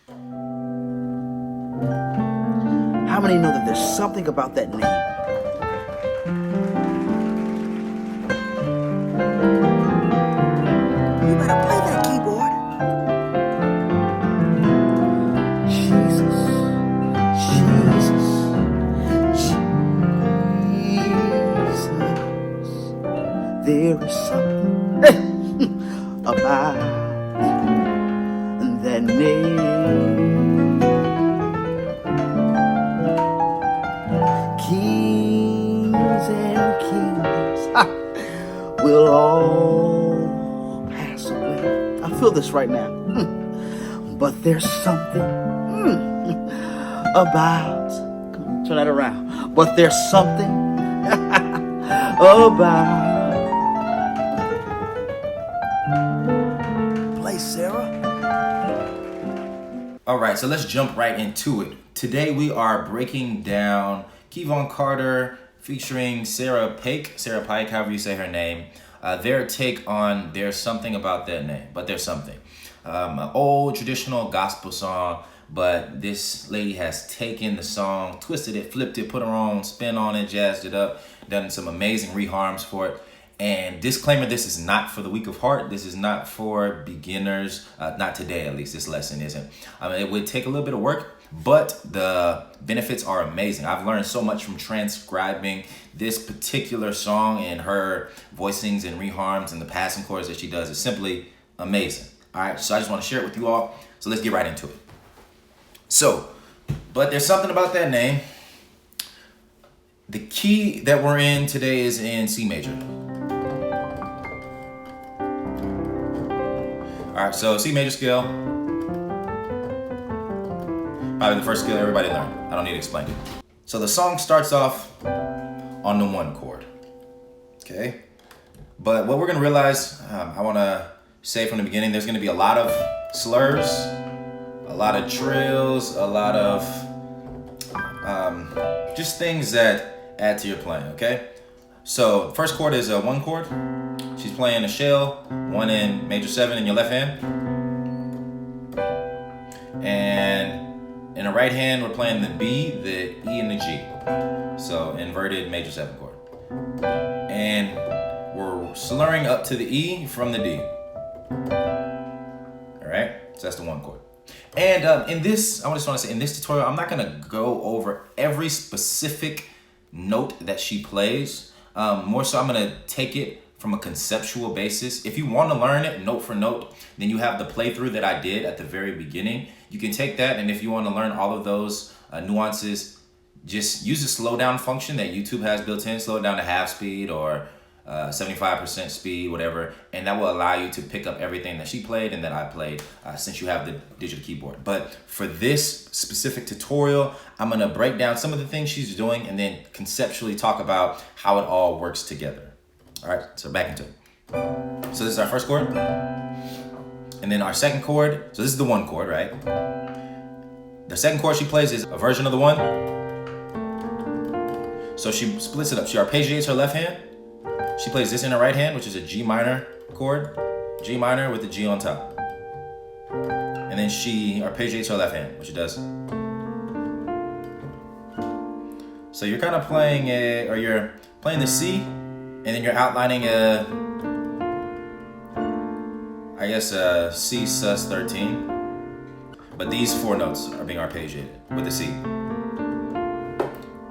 How many know that there's something about that name? You better play that keyboard. Jesus, Jesus, Jesus. There is something about that name. Kings and kingdoms will all pass away. I feel this right now. But there's something about, come on, turn that around. But there's something about. Play, Sarah. All right, so let's jump right into it. Today we are breaking down Kevon Carter featuring Sarah Paik, however you say her name, their take on There's Something About That Name, but there's something. An old traditional gospel song, but this lady has taken the song, twisted it, flipped it, put her own spin on it, jazzed it up, done some amazing reharms for it. And disclaimer, this is not for the weak of heart. This is not for beginners, not today at least. This lesson isn't. It would take a little bit of work, but the benefits are amazing. I've learned so much from transcribing this particular song, and her voicings and reharms and the passing chords that she does is simply amazing. All right, so I just want to share it with you all. So let's get right into it. So, but there's something about that name. The key that we're in today is in C major. All right, so C major scale, probably the first scale everybody learned. I don't need to explain it. So the song starts off on the 1 chord, okay? But what we're gonna realize, I wanna say from the beginning, there's gonna be a lot of slurs, a lot of trills, a lot of just things that add to your playing, okay? So first chord is a 1 chord. She's playing a shell, 1 in major 7 in your left hand. And in the right hand, we're playing the B, the E, and the G. So inverted major 7 chord. And we're slurring up to the E from the D. All right, so that's the 1 chord. And in this, I just want to say, in this tutorial, I'm not gonna go over every specific note that she plays. More so, I'm gonna take it from a conceptual basis. If you want to learn it note for note, then you have the playthrough that I did at the very beginning. You can take that, and if you want to learn all of those nuances, just use the slow down function that YouTube has built in. Slow it down to half speed or 75% speed, whatever, and that will allow you to pick up everything that she played and that I played since you have the digital keyboard. But for this specific tutorial, I'm gonna break down some of the things she's doing and then conceptually talk about how it all works together. All right, so back into it. So this is our first chord. And then our second chord, so this is the 1 chord, right? The second chord she plays is a version of the 1. So she splits it up. She arpeggiates her left hand. She plays this in her right hand, which is a G minor chord. G minor with the G on top. And then she arpeggiates her left hand, which she does. So you're kind of playing you're playing the C, and then you're outlining a C sus 13. But these 4 notes are being arpeggiated with the C.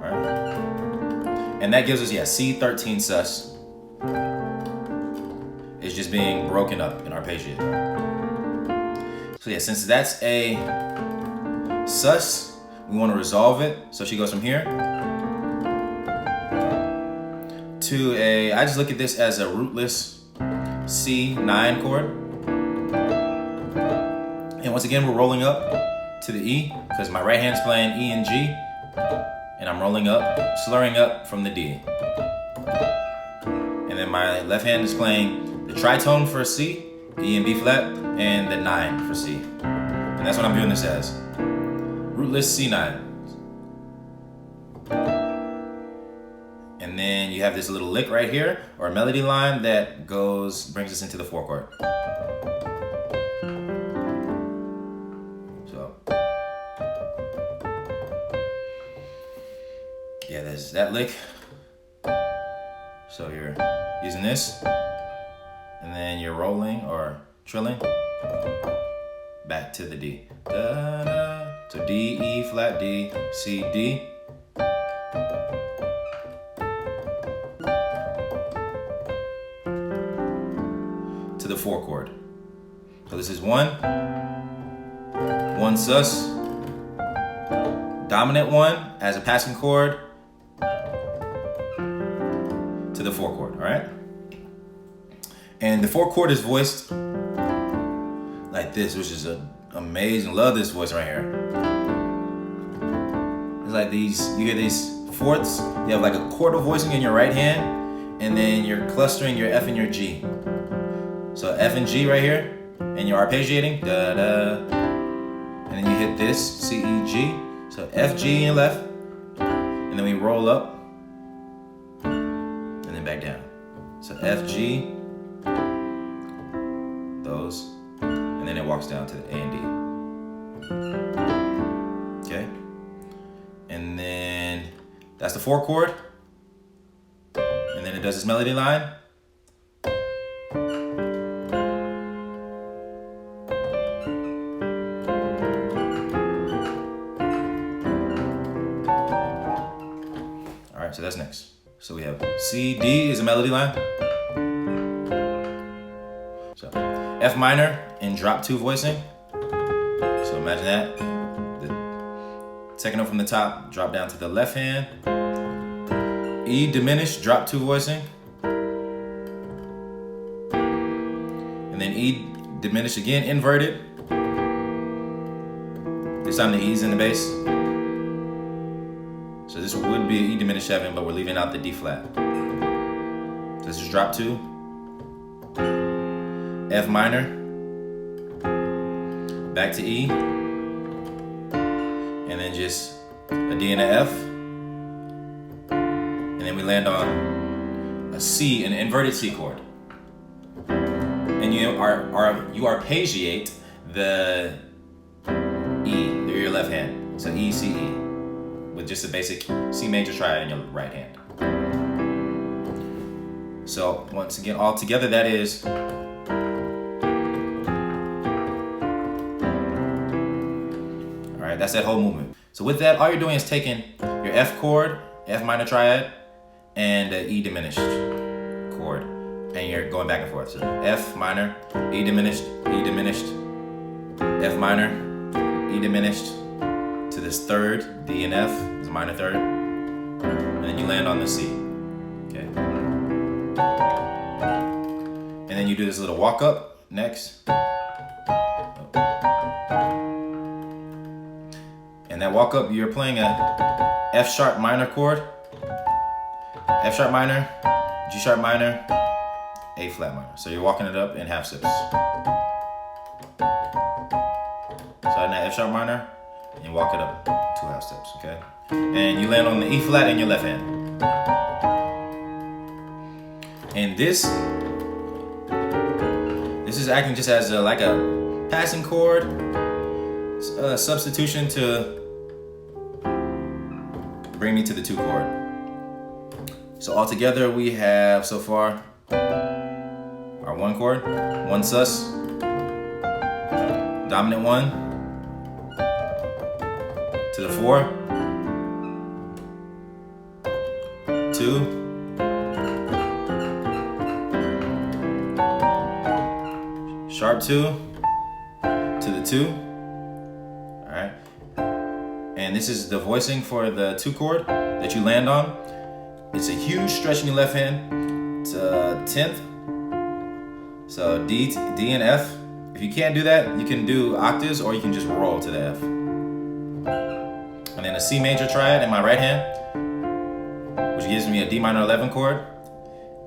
All right. And that gives us, C 13 sus. It's just being broken up and arpeggiated. So since that's a sus, we want to resolve it. So she goes from here to I just look at this as a rootless C9 chord. And once again, we're rolling up to the E because my right hand's playing E and G, and I'm rolling up, slurring up from the D. And then my left hand is playing the tritone for C, E and B flat, and the 9 for C. And that's what I'm doing this as. Rootless C9. And then you have this little lick right here, or melody line that brings us into the 4 chord. So go. Yeah, there's that lick. So you're using this, and then you're rolling or trilling back to the D. Da, da. So D, E flat, D, C, D. To the 4 chord. So this is 1 sus, dominant 1 as a passing chord to the 4 chord, all right? And the 4 chord is voiced like this, which is amazing. Love this voice right here. It's like these, you hear these fourths, you have like a quarter voicing in your right hand, and then you're clustering your F and your G. So F and G right here, and you're arpeggiating, da da, and then you hit this, C, E, G. So F, G in your left, and then we roll up, and then back down. So F, G, those, and then it walks down to the A and D. Okay? And then that's the 4 chord, and then it does this melody line. So that's next. So we have C, D is a melody line. So F minor in drop 2 voicing. So imagine that. The second note from the top, drop down to the left hand. E diminished, drop 2 voicing. And then E diminished again, inverted. This time the E's in the bass. So this would be an E diminished 7, but we're leaving out the D flat. So this is drop 2, F minor, back to E, and then just a D and a F, and then we land on a C, an inverted C chord. And you arpeggiate the E through your left hand, so E, C, E, with just a basic C major triad in your right hand. So once again, all together, that is all right. That's that whole movement. So with that, all you're doing is taking your F chord, F minor triad, and the E diminished chord, and you're going back and forth. So F minor, E diminished, F minor, E diminished, to this third, D and F, is a minor third, and then you land on the C, okay? And then you do this little walk up next. And that walk up, you're playing a F sharp minor chord, F sharp minor, G sharp minor, A flat minor. So you're walking it up in half steps. So in that F sharp minor, and walk it up 2 half steps, okay? And you land on the E flat in your left hand. And this is acting just as like a passing chord, substitution to bring me to the 2 chord. So all together we have so far our 1 chord, 1 sus, dominant 1, to the 4, 2, sharp 2, to the 2, all right? And this is the voicing for the 2 chord that you land on. It's a huge stretch in your left hand. It's a 10th. So D and F. If you can't do that, you can do octaves or you can just roll to the F. And then a C major triad in my right hand, which gives me a D minor 11 chord.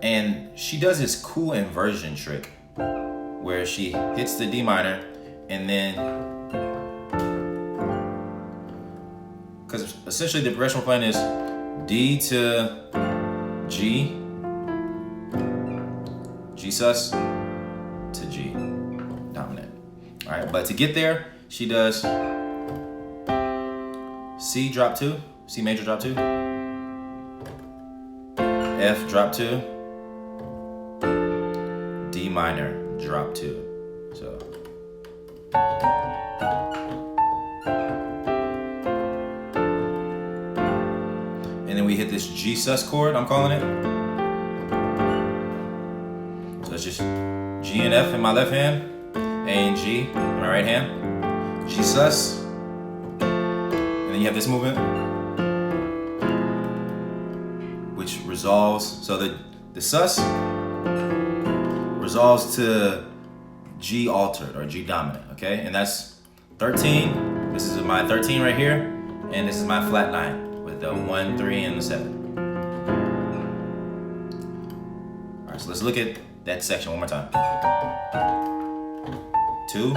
And she does this cool inversion trick where she hits the D minor and then, because essentially the progression we're playing is D to G, G sus to G dominant. All right, but to get there, she does C drop 2, C major drop 2, F drop 2, D minor drop 2. So and then we hit this G sus chord, I'm calling it. So it's just G and F in my left hand, A and G in my right hand, G sus. And then you have this movement, which resolves. So the sus resolves to G altered or G dominant, okay? And that's 13. This is my 13 right here, and this is my flat 9 with the 1, 3, and the 7. All right, so let's look at that section one more time. 2,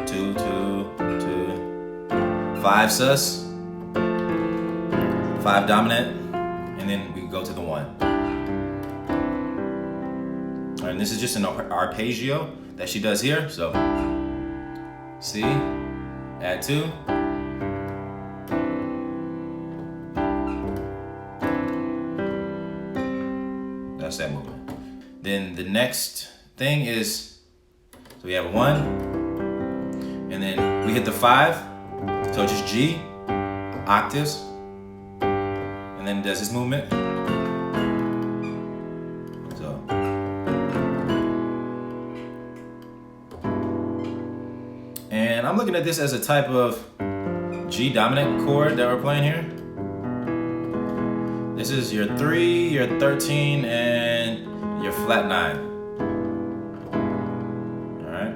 2, 2, 2, 5 sus, 5 dominant, and then we go to the 1. All right, and this is just an arpeggio that she does here. So C, add 2, that's that movement. Then the next thing is, so we have 1, and then we hit the 5, so just G, octaves, and then does this movement. So, and I'm looking at this as a type of G dominant chord that we're playing here. This is your 3, your 13, and your flat 9. All right.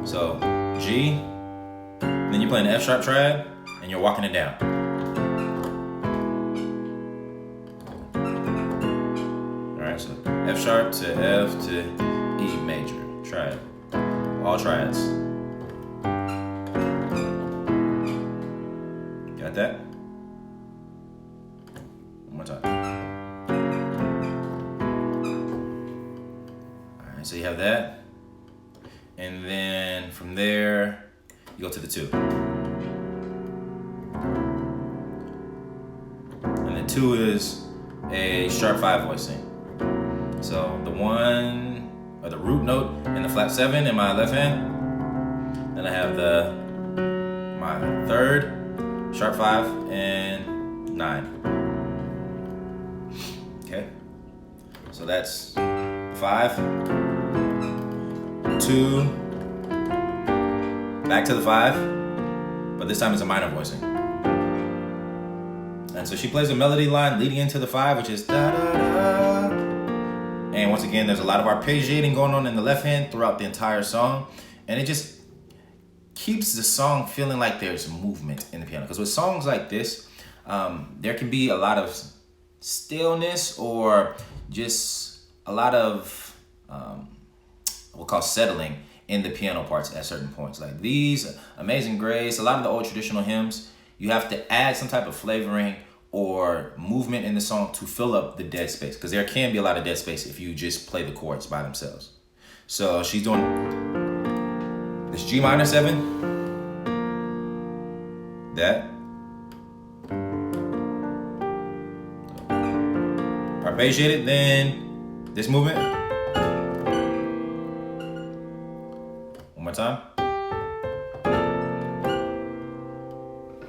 So G, then you're playing the F sharp triad, and you're walking it down. All right. So F sharp to F to E major triad, all triads. Got that? One more time. All right, so you have that. And then from there, you go to the 2. And the 2 is a sharp 5 voicing. So the 1, or the root note in the flat 7 in my left hand. Then I have my 3rd, sharp 5, and 9. Okay, so that's 5, 2, back to the 5, but this time it's a minor voicing. And so she plays a melody line leading into the 5, which is da da da. And once again, there's a lot of arpeggiating going on in the left hand throughout the entire song, and it just keeps the song feeling like there's movement in the piano. Because with songs like this, there can be a lot of stillness or just a lot of we'll call settling in the piano parts at certain points. Like these, Amazing Grace, a lot of the old traditional hymns, you have to add some type of flavoring or movement in the song to fill up the dead space, because there can be a lot of dead space if you just play the chords by themselves. So she's doing this G minor 7, that, arpeggiated, then this movement. One more time.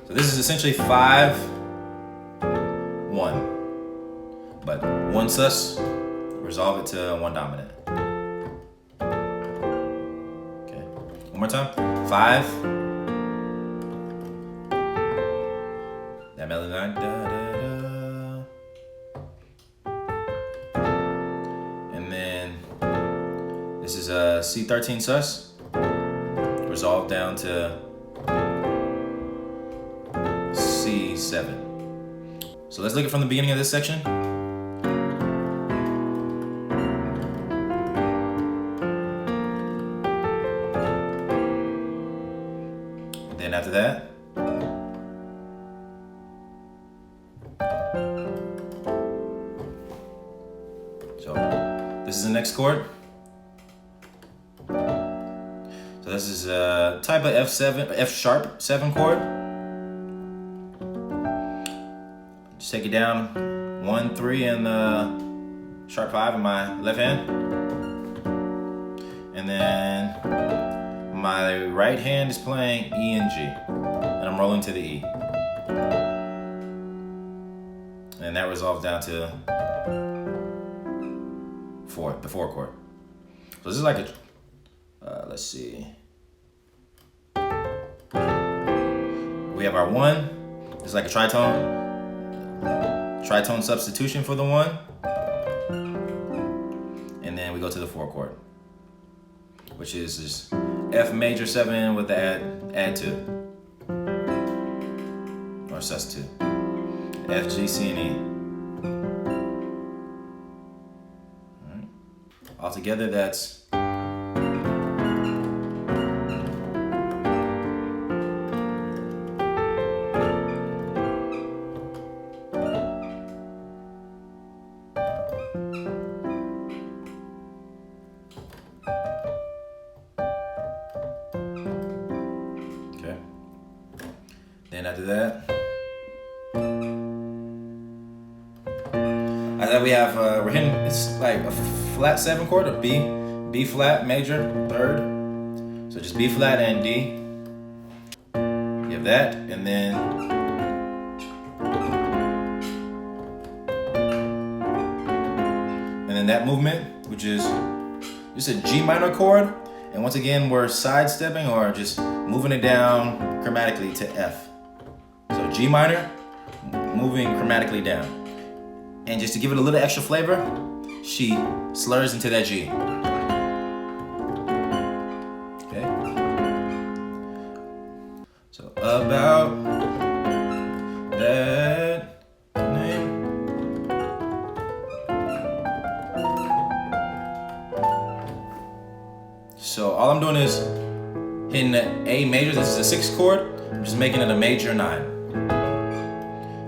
So this is essentially 5, 1, but 1 sus, resolve it to 1 dominant. Okay, one more time. 5, that melody line, da da da. This is a C13 sus, resolved down to C7. So let's look at from the beginning of this section. And then after that, so this is the next chord. So this is a type of F7, F sharp 7 chord. Just take it down, 1, 3 in the sharp 5 in my left hand. And then my right hand is playing E and G. And I'm rolling to the E. And that resolves down to the 4 chord. So this is like a, let's see. We have our 1. It's like a tritone substitution for the 1. And then we go to the 4 chord, which is just F major 7 with the add 2. Or sus 2. F, G, C, and E. All right. Altogether, that's okay. Then after that, we have we're hitting, it's like a flat 7 chord, a B flat major 3rd. So just B flat and D. You have that, and then that movement, which is just a G minor chord, and once again we're sidestepping or just moving it down chromatically to F. So G minor, moving chromatically down. And just to give it a little extra flavor, she slurs into that G. Okay. So about that name. So all I'm doing is hitting the A major. This is a 6 chord. I'm just making it a major 9.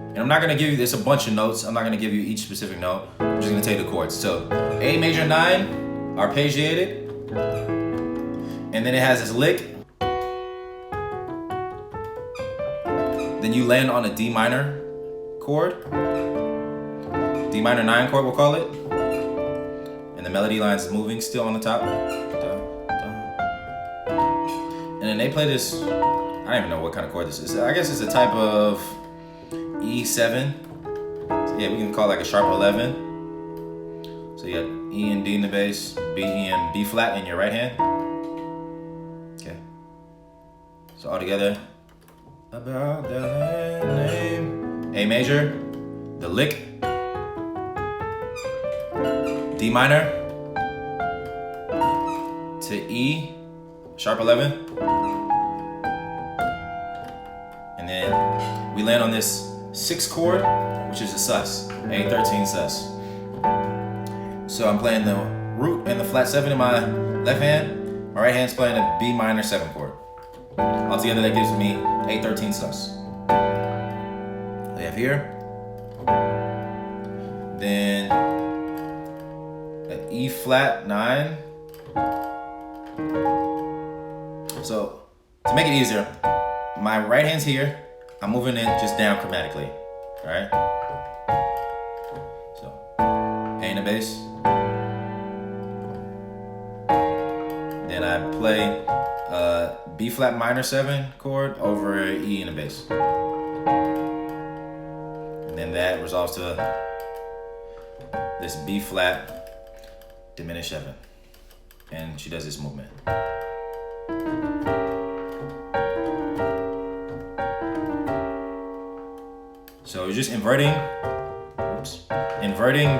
And I'm not gonna give you, there's a bunch of notes. I'm not gonna give you each specific note. I'm just gonna tell you the chords. So A major 9, arpeggiated. And then it has this lick. Then you land on a D minor chord. D minor 9 chord, we'll call it. And the melody line's moving still on the top. And then they play this, I don't even know what kind of chord this is. I guess it's a type of E7. So yeah, we can call it like a sharp 11. So you got E and D in the bass, B, E, and D flat in your right hand. Okay. So all together. About that name. A major, the lick, D minor to E, sharp 11. And then we land on this 6 chord, which is a sus, A13 sus. So I'm playing the root and the flat 7 in my left hand. My right hand's playing a B minor 7 chord. Altogether that gives me A13 sus. We have here. Then an E flat 9. So to make it easier, my right hand's here. I'm moving it just down chromatically, all right? So, A in the bass. Then I play B flat minor 7 chord over E in the bass. And then that resolves to this B flat diminished 7. And she does this movement. So you're just inverting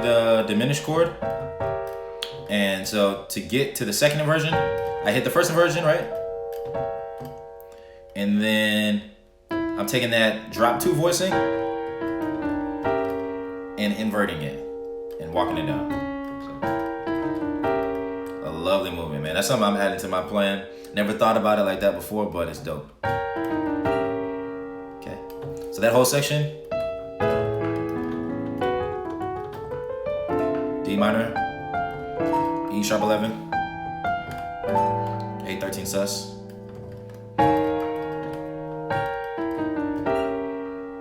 the diminished chord. And so to get to the second inversion, I hit the first inversion, right? And then I'm taking that drop 2 voicing and inverting it and walking it down. So, a lovely movement, man. That's something I'm adding to my plan. Never thought about it like that before, but it's dope. Okay, so that whole section, D minor, E sharp 11, A13 sus.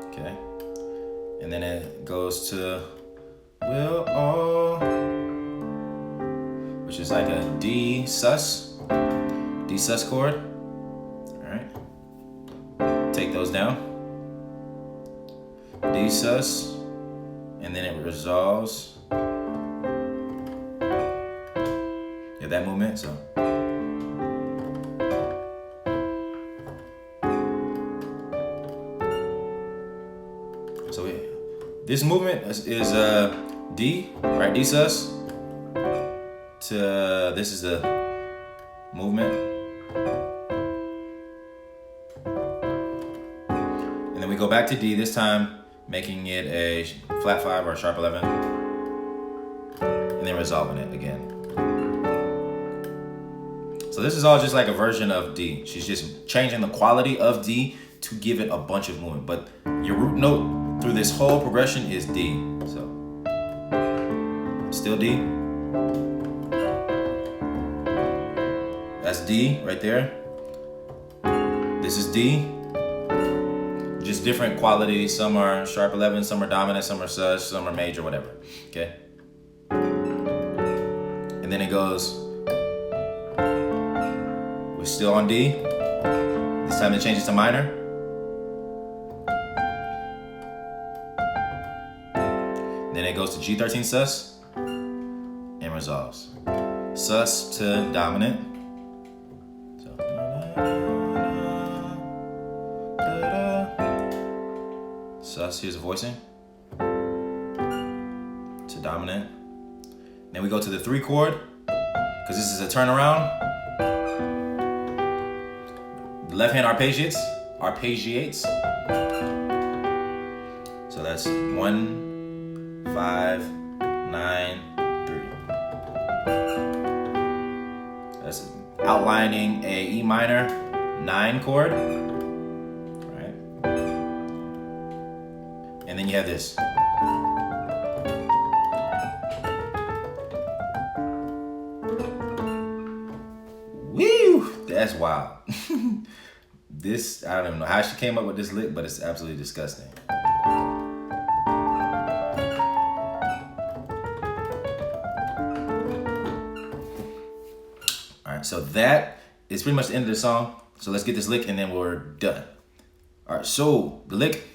Okay, and then goes to we'll all, which is like a D sus chord. All right, take those down. D sus, and then it resolves. Yeah, that movement. So. This movement is D, right? D sus to this is the movement, and then we go back to D this time, making it a flat 5 or a sharp 11, and then resolving it again. So this is all just like a version of D. She's just changing the quality of D to give it a bunch of movement, but your root note through this whole progression is D. So still D. That's D right there. This is D. Just different qualities. Some are sharp 11, some are dominant, some are sus, some are major, whatever. Okay. And then it goes. We're still on D. This time it changes to minor. Then it goes to G13 sus and resolves. Sus to dominant. So, sus, here's a voicing. To dominant. Then we go to the 3 chord, because this is a turnaround. The left hand arpeggiates. So that's 1, 5, 9, 3. That's outlining a E minor 9 chord. Right? And then you have this. Woo! That's wild. This, I don't even know how she came up with this lick, but it's absolutely disgusting. So that is pretty much the end of the song. So let's get this lick and then we're done. All right, so the lick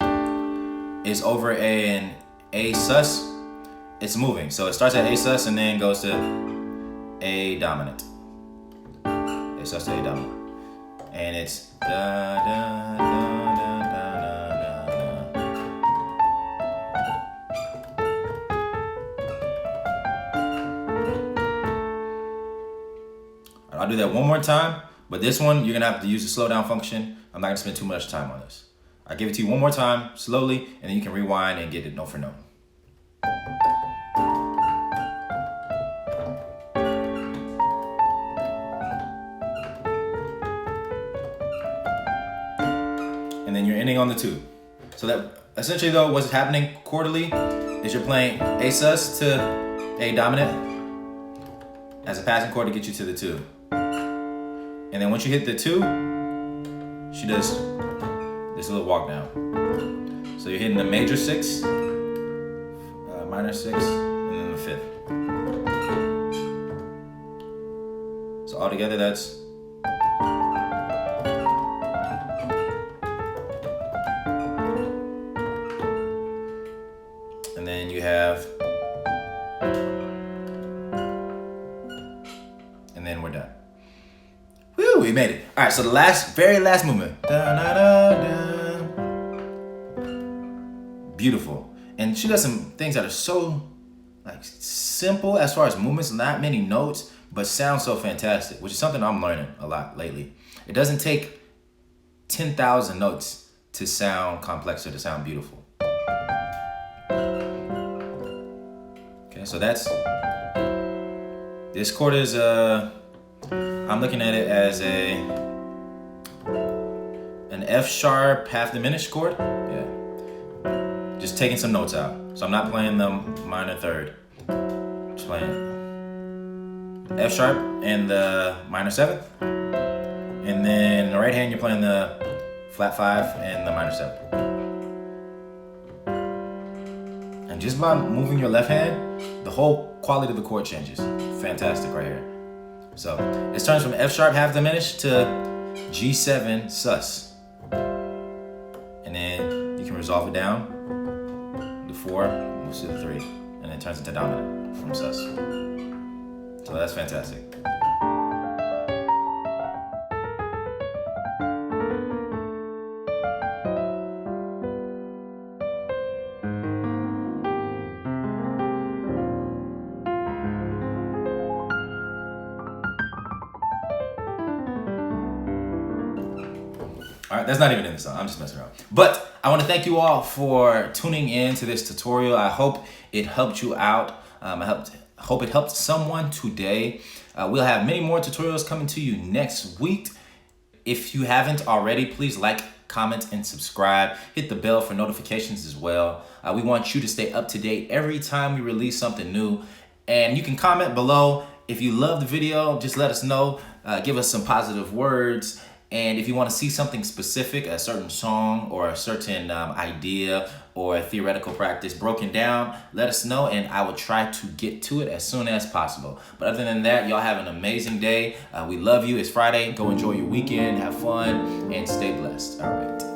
is over an A sus. It's moving. So it starts at A sus and then goes to A dominant. A sus to A dominant. And it's da da da da da da da. I'll do that one more time, but this one you're gonna have to use the slow down function. I'm not gonna spend too much time on this. I'll give it to you one more time slowly, and then you can rewind and get it note for note. And then you're ending on the 2. So that essentially though, what's happening chordally is you're playing A sus to A dominant as a passing chord to get you to the 2. And then once you hit the 2, she does this little walk down. So you're hitting the major 6, minor 6, and then the 5th. So altogether that's and then you have, and then we're done. Woo, we made it. All right, so the very last movement. Da, da, da, da. Beautiful. And she does some things that are so like simple as far as movements, not many notes, but sound so fantastic, which is something I'm learning a lot lately. It doesn't take 10,000 notes to sound complex or to sound beautiful. Okay, so that's, this chord is, I'm looking at it as an F sharp half diminished chord. Yeah. Just taking some notes out. So I'm not playing the minor 3rd. Just playing F sharp and the minor 7th. And then in the right hand you're playing the flat 5 and the minor 7th. And just by moving your left hand, the whole quality of the chord changes. Fantastic right here. So it turns from F sharp half diminished to G7 sus. And then you can resolve it down. The 4 moves to the 3. And it turns into dominant from sus. So that's fantastic. All right, that's not even in the song. I'm just messing around. But I want to thank you all for tuning in to this tutorial. I hope it helped you out. I hope it helped someone today. We'll have many more tutorials coming to you next week. If you haven't already, please like, comment, and subscribe. Hit the bell for notifications as well. We want you to stay up to date every time we release something new. And you can comment below. If you love the video, just let us know. Give us some positive words. And if you want to see something specific, a certain song or a certain idea or a theoretical practice broken down, let us know and I will try to get to it as soon as possible. But other than that, y'all have an amazing day. We love you. It's Friday. Go enjoy your weekend, have fun, and stay blessed. All right.